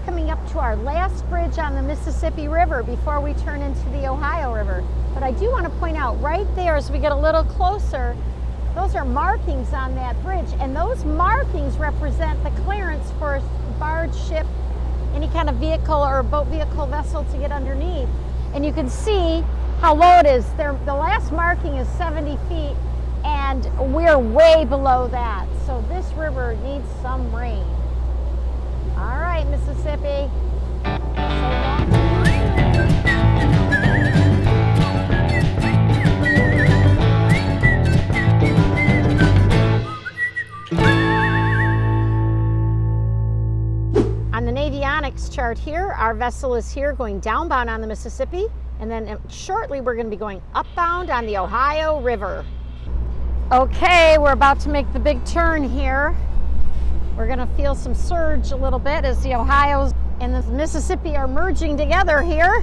coming up to our last bridge on the Mississippi River before we turn into the Ohio River. But I do want to point out right there, as we get a little closer, those are markings on that bridge, and those markings represent the clearance for a barge, ship, any kind of vehicle or boat vehicle vessel to get underneath. And you can see how low it is. The last marking is 70 feet, and we're way below that. So this river needs some rain. All right, Mississippi. On the Navionics chart here, our vessel is here going downbound on the Mississippi, and then shortly we're going to be going upbound on the Ohio River. Okay, we're about to make the big turn here. We're going to feel some surge a little bit as the Ohio and the Mississippi are merging together here.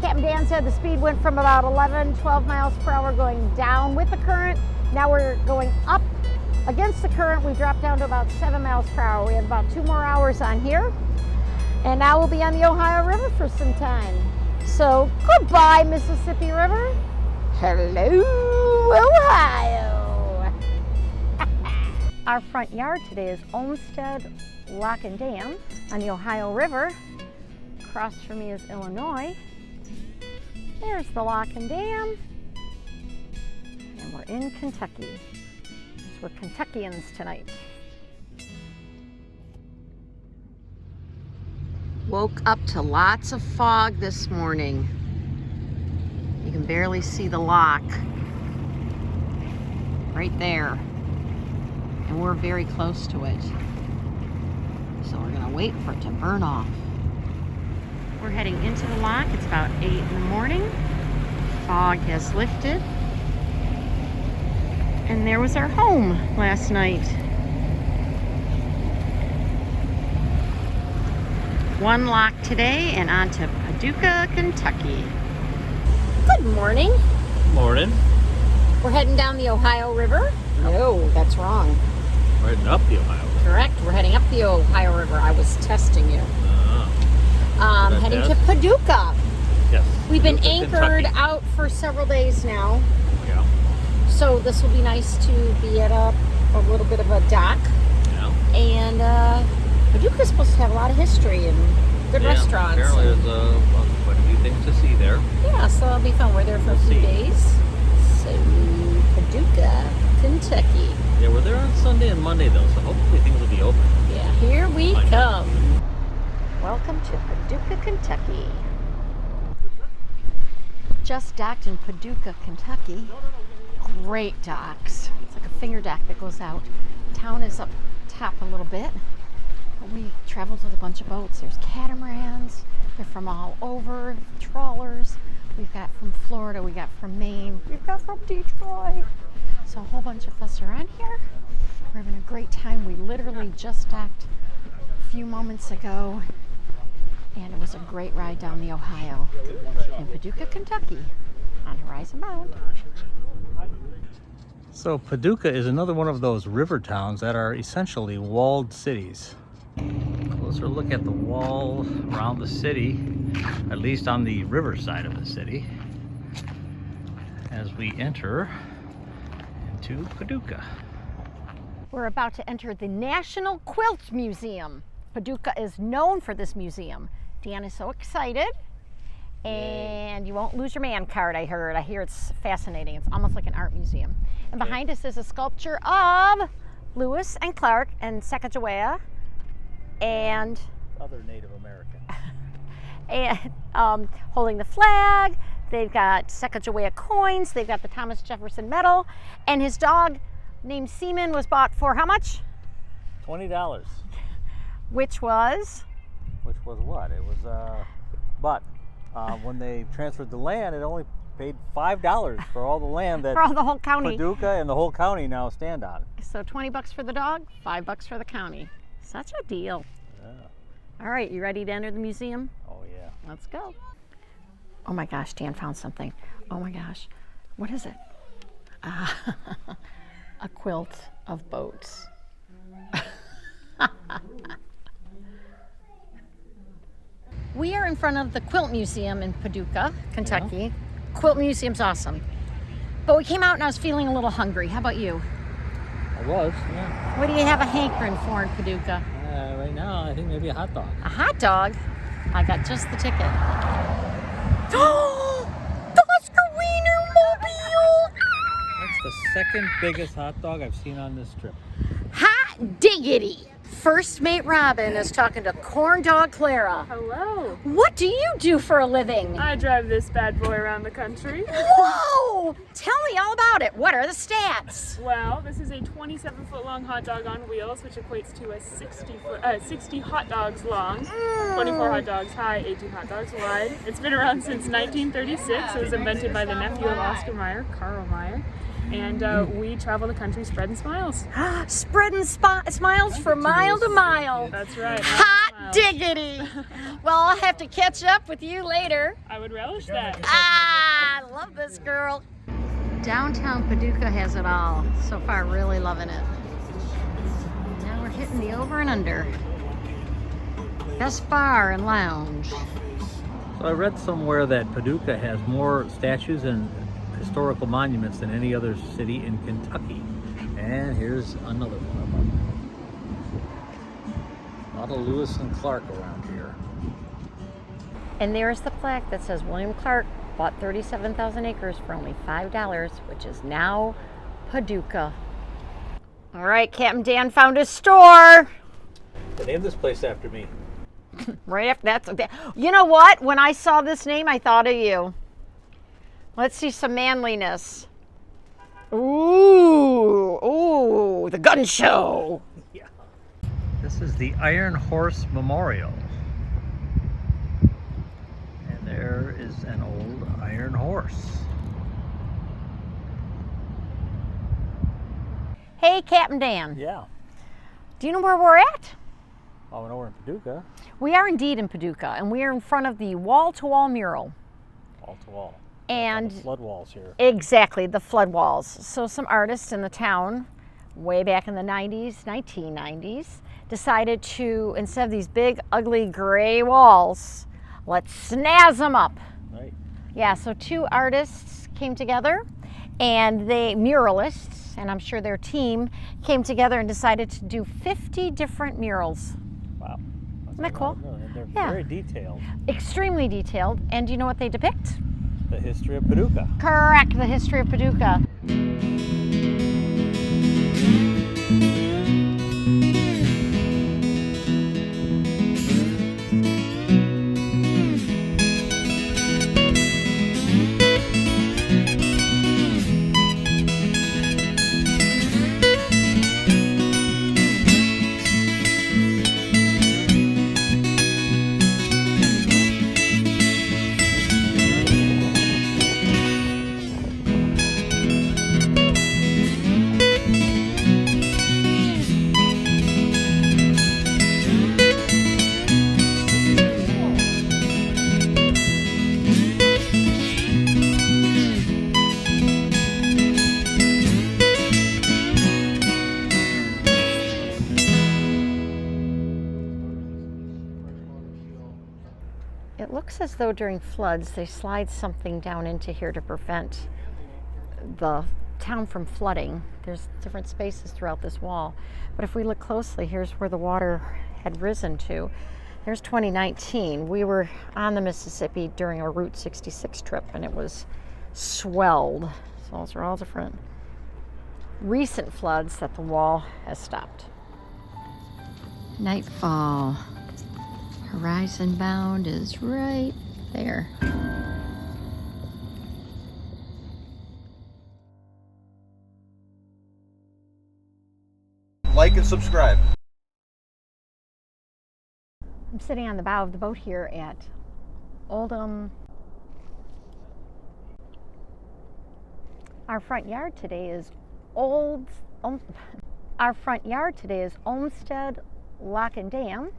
Captain Dan said the speed went from about 11, 12 miles per hour going down with the current. Now we're going up against the current. We dropped down to about 7 miles per hour. We have about 2 more hours on here. And now we'll be on the Ohio River for some time. So goodbye, Mississippi River. Hello, Ohio. Our front yard today is Olmsted Lock and Dam on the Ohio River. Across from me is Illinois. There's the Lock and Dam. And we're in Kentucky. We're Kentuckians tonight. Woke up to lots of fog this morning. You can barely see the lock right there. And we're very close to it. So we're gonna wait for it to burn off. We're heading into the lock. It's about 8 in the morning. Fog has lifted. And there was our home last night. One lock today and on to Paducah, Kentucky. Good morning. Morning. We're heading down the Ohio River. No, that's wrong. We're heading up the Ohio River. Correct, we're heading up the Ohio River. I was testing you. Heading to Paducah. Yes. We've been Paducah, anchored Kentucky. out for several days now. Yeah. So this will be nice to be at a little bit of a dock. Yeah. And Paducah's supposed to have a lot of history and good restaurants. Apparently there's quite a few things to see there. Yeah, so that'll be fun. We're there for a few days. So Paducah, Kentucky. Yeah, we're there on Sunday and Monday though, so hopefully things will be open. Yeah, here we come. Welcome to Paducah, Kentucky. Just docked in Paducah, Kentucky. Great docks. It's like a finger dock that goes out. Town is up top a little bit. We traveled with a bunch of boats. There's catamarans. They're from all over. Trawlers. We've got from Florida. We got from Maine. We've got from Detroit. So a whole bunch of us are on here. We're having a great time. We literally just docked a few moments ago. And it was a great ride down the Ohio in Paducah, Kentucky on Horizon Bound. So Paducah is another one of those river towns that are essentially walled cities. Closer look at the wall around the city, at least on the river side of the city, as we enter into Paducah. We're about to enter the National Quilt Museum. Paducah is known for this museum. Dan is so excited. And you won't lose your man card, I heard. I hear it's fascinating. It's almost like an art museum. And behind us is a sculpture of Lewis and Clark and Sacagawea and Other Native Americans. and holding the flag. They've got Sacagawea coins. They've got the Thomas Jefferson medal. And his dog named Seaman was bought for how much? $20. Which was? Which was what? It was, but when they transferred the land, it only paid $5 for all the land that For all the whole county. Paducah and the whole county now stand on. So $20 for the dog, $5 for the county. Such a deal. Yeah. All right, you ready to enter the museum? Oh yeah. Let's go. Oh my gosh, Dan found something. Oh my gosh, what is it? A quilt of boats. front of the Quilt Museum in Paducah, Kentucky. Quilt Museum's awesome. But we came out and I was feeling a little hungry. How about you? I was, yeah. What do you have a hankering for in Paducah? Right now, I think maybe a hot dog. A hot dog? I got just the ticket. Oh, the Oscar Wienermobile! That's the second biggest hot dog I've seen on this trip. Hot diggity! First mate Robin is talking to corn dog Clara. Hello. What do you do for a living? I drive this bad boy around the country. Whoa! Tell me all about it. What are the stats? Well, this is a 27-foot long hot dog on wheels, which equates to a 60 hot dogs long, 24 hot dogs high, 18 hot dogs wide. It's been around since 1936. It was invented by the nephew of Oscar Mayer, Carl Mayer. And we travel the country spreading smiles. Spreading smiles from mile to mile. That's right. Hot diggity! Well, I'll have to catch up with you later. I would relish that. I love this girl. Downtown Paducah has it all. So far, really loving it. Now we're hitting the over and under. Best bar and lounge. So I read somewhere that Paducah has more statues and historical monuments than any other city in Kentucky. And here's another one of them. A lot of Lewis and Clark around here. And there's the plaque that says William Clark bought 37,000 acres for only $5, which is now Paducah. All right, Captain Dan found his store. They named this place after me. Right after that. You know what? When I saw this name, I thought of you. Let's see some manliness. Ooh, the gun show. Yeah. This is the Iron Horse Memorial. And there is an old iron horse. Hey, Captain Dan. Yeah. Do you know where we're at? Oh, I know we're in Paducah. We are indeed in Paducah, and we are in front of the wall-to-wall mural. Wall to wall. And Flood walls here. exactly, the flood walls. So some artists in the town, way back in the 1990s, decided to, instead of these big, ugly gray walls, let's snazz them up. Right. Yeah, so two artists came together, and they, muralists, and I'm sure their team, came together and decided to do 50 different murals. Wow. Isn't that cool? And they're Yeah. very detailed. Extremely detailed. And do you know what they depict? The history of Paducah. Correct, the history of Paducah. It looks as though during floods they slide something down into here to prevent the town from flooding. There's different spaces throughout this wall. But if we look closely, here's where the water had risen to. There's 2019. We were on the Mississippi during a Route 66 trip and it was swelled. So those are all different recent floods that the wall has stopped. Nightfall. Horizon bound is right there. Like and subscribe. I'm sitting on the bow of the boat here at Oldham. Our front yard today is Olmsted Lock and Dam.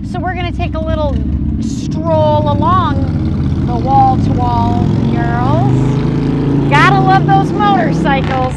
So we're going to take a little stroll along the wall-to-wall murals. Gotta love those motorcycles.